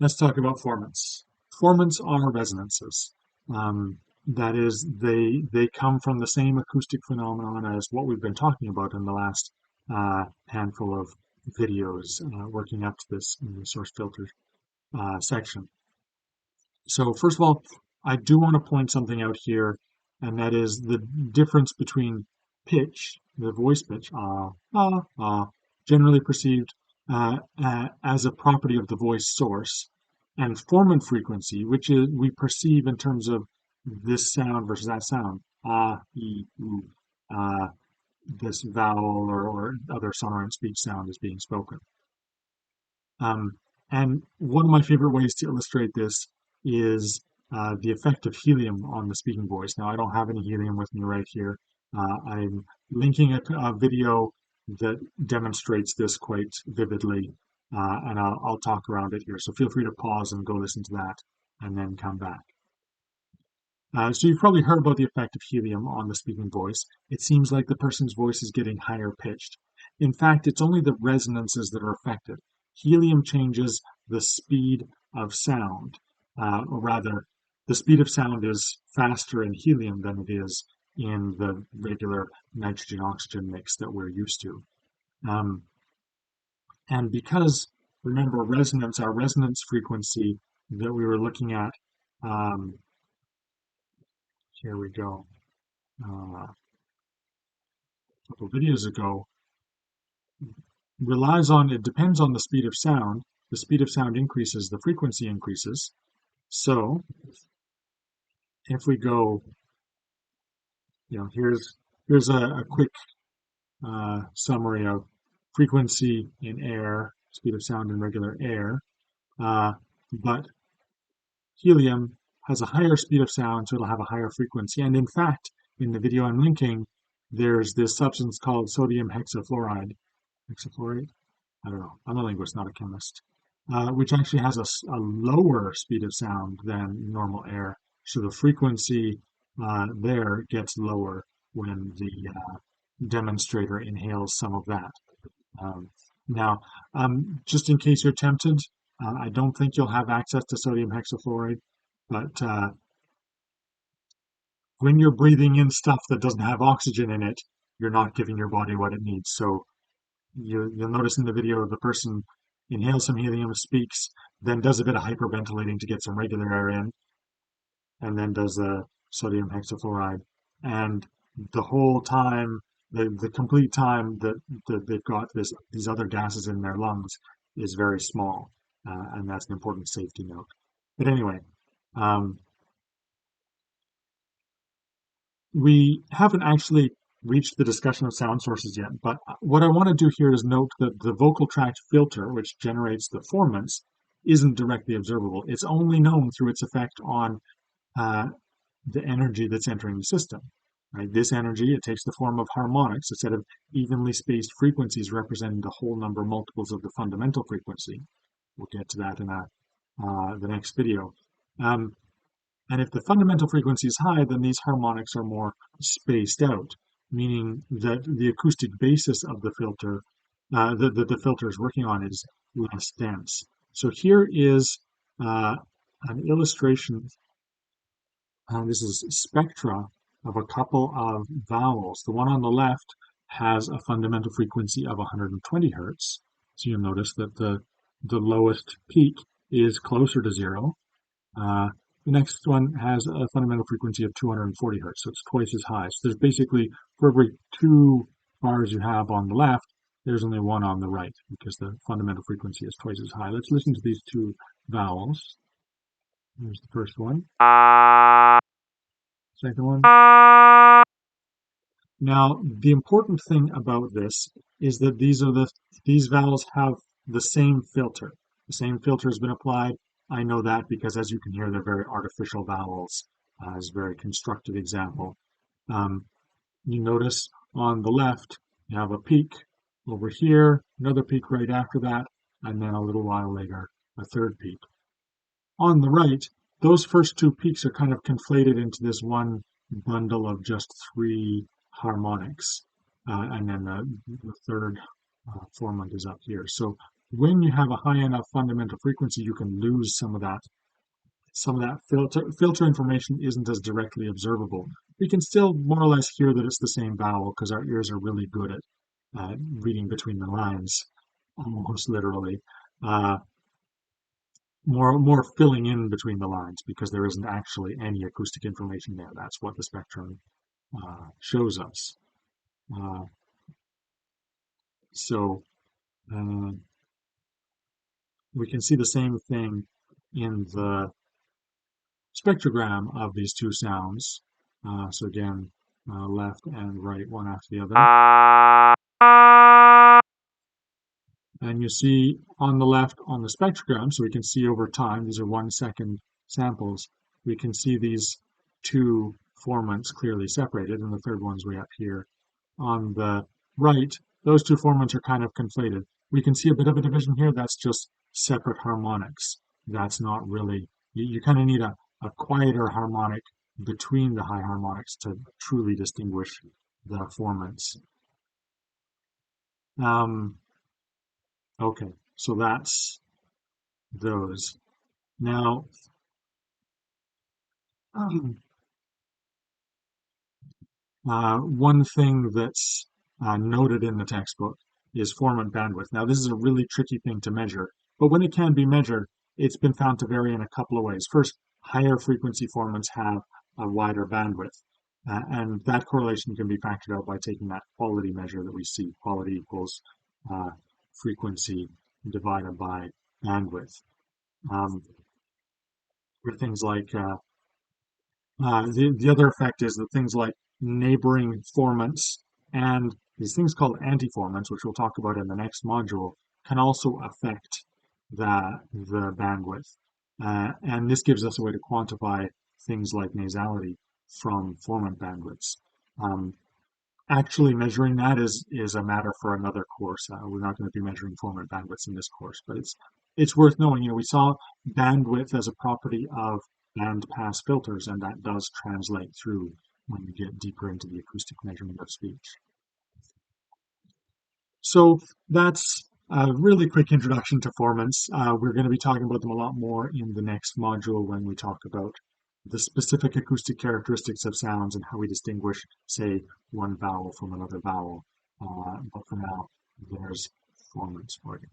Let's talk about formants. Formants are resonances. Um, that is, they come from the same acoustic phenomenon as what we've been talking about in the last handful of videos working up to this in the source filter section. So first of all, I do want to point something out here, and that is the difference between pitch, the voice pitch, generally perceived as a property of the voice source, and formant frequency, which is we perceive in terms of this sound versus that sound, e, oo, uh, this vowel or other sonorant speech sound is being spoken. Um, and one of my favorite ways to illustrate this is the effect of helium on the speaking voice. Now, I don't have any helium with me right here. I'm linking a video that demonstrates this quite vividly, and I'll talk around it here. So feel free to pause and go listen to that and then come back. So you've probably heard about the effect of helium on the speaking voice. It seems like the person's voice is getting higher pitched. In fact, it's only the resonances that are affected. Helium changes the speed of sound, or rather, the speed of sound is faster in helium than it is in the regular nitrogen-oxygen mix that we're used to. Um, and because, remember, resonance, our resonance frequency that we were looking at, um, here we go. A couple of videos ago, it depends on the speed of sound. The speed of sound increases, the frequency increases. So if we go, here's a quick summary of frequency in air, speed of sound in regular air. But helium has a higher speed of sound, so it'll have a higher frequency. And in fact, in the video I'm linking, there's this substance called sodium hexafluoride. Hexafluoride? I don't know. I'm a linguist, not a chemist. Which actually has a lower speed of sound than normal air. So the frequency there gets lower when the demonstrator inhales some of that. Now, just in case you're tempted, I don't think you'll have access to sodium hexafluoride, but when you're breathing in stuff that doesn't have oxygen in it, you're not giving your body what it needs. So you'll notice in the video the person inhales some helium, speaks, then does a bit of hyperventilating to get some regular air in, and then does the sodium hexafluoride. And the whole time, the complete time that they've got these other gases in their lungs is very small, and that's an important safety note. But anyway, we haven't actually reached the discussion of sound sources yet, but what I want to do here is note that the vocal tract filter, which generates the formants, isn't directly observable. It's only known through its effect on the energy that's entering the system. Right? This energy, it takes the form of harmonics, a set of evenly spaced frequencies representing the whole number multiples of the fundamental frequency. We'll get to that in the next video. And if the fundamental frequency is high, then these harmonics are more spaced out, meaning that the acoustic basis of the filter, the filter is working on, is less dense. So here is an illustration. This is spectra of a couple of vowels. The one on the left has a fundamental frequency of 120 hertz. So you'll notice that the lowest peak is closer to zero. The next one has a fundamental frequency of 240 hertz, so it's twice as high. So there's basically, for every 2 bars you have on the left, there's only one on the right, because the fundamental frequency is twice as high. Let's listen to these two vowels. Here's the first one. Second one. Now, the important thing about this is that these vowels have the same filter. The same filter has been applied. I know that because, as you can hear, they're very artificial vowels. As a very constructed example. You notice on the left, you have a peak over here, another peak right after that, and then a little while later, a third peak. On the right, those first two peaks are kind of conflated into this one bundle of just 3 harmonics. And then the third formant is up here. So when you have a high enough fundamental frequency, you can lose some of that filter information isn't as directly observable. We can still more or less hear that it's the same vowel because our ears are really good at reading between the lines, almost literally. Uh, more filling in between the lines because there isn't actually any acoustic information there. That's what the spectrum shows us. Uh, so uh, we can see the same thing in the spectrogram of these two sounds. So again, left and right, one after the other. And you see on the left on the spectrogram, so we can see over time, these are 1 second samples, we can see these two formants clearly separated, and the third one's way up here. On the right, those two formants are kind of conflated. We can see a bit of a division here, that's just separate harmonics. That's not really, you kind of need a quieter harmonic between the high harmonics to truly distinguish the formants. Okay, so that's those. Now, one thing that's noted in the textbook is formant bandwidth. Now, this is a really tricky thing to measure, but when it can be measured, it's been found to vary in a couple of ways. First, higher frequency formants have a wider bandwidth, and that correlation can be factored out by taking that quality measure that we see. Quality equals uh, frequency divided by bandwidth. Um, for things like the other effect is that things like neighboring formants and these things called antiformants, which we'll talk about in the next module, can also affect the bandwidth. And this gives us a way to quantify things like nasality from formant bandwidths. Um, Actually measuring that is a matter for another course. We're not going to be measuring formant bandwidths in this course, but it's worth knowing. We saw bandwidth as a property of band pass filters, and that does translate through when you get deeper into the acoustic measurement of speech. So that's a really quick introduction to formants. We're going to be talking about them a lot more in the next module when we talk about the specific acoustic characteristics of sounds and how we distinguish, say, one vowel from another vowel. But for now, there's formants for you.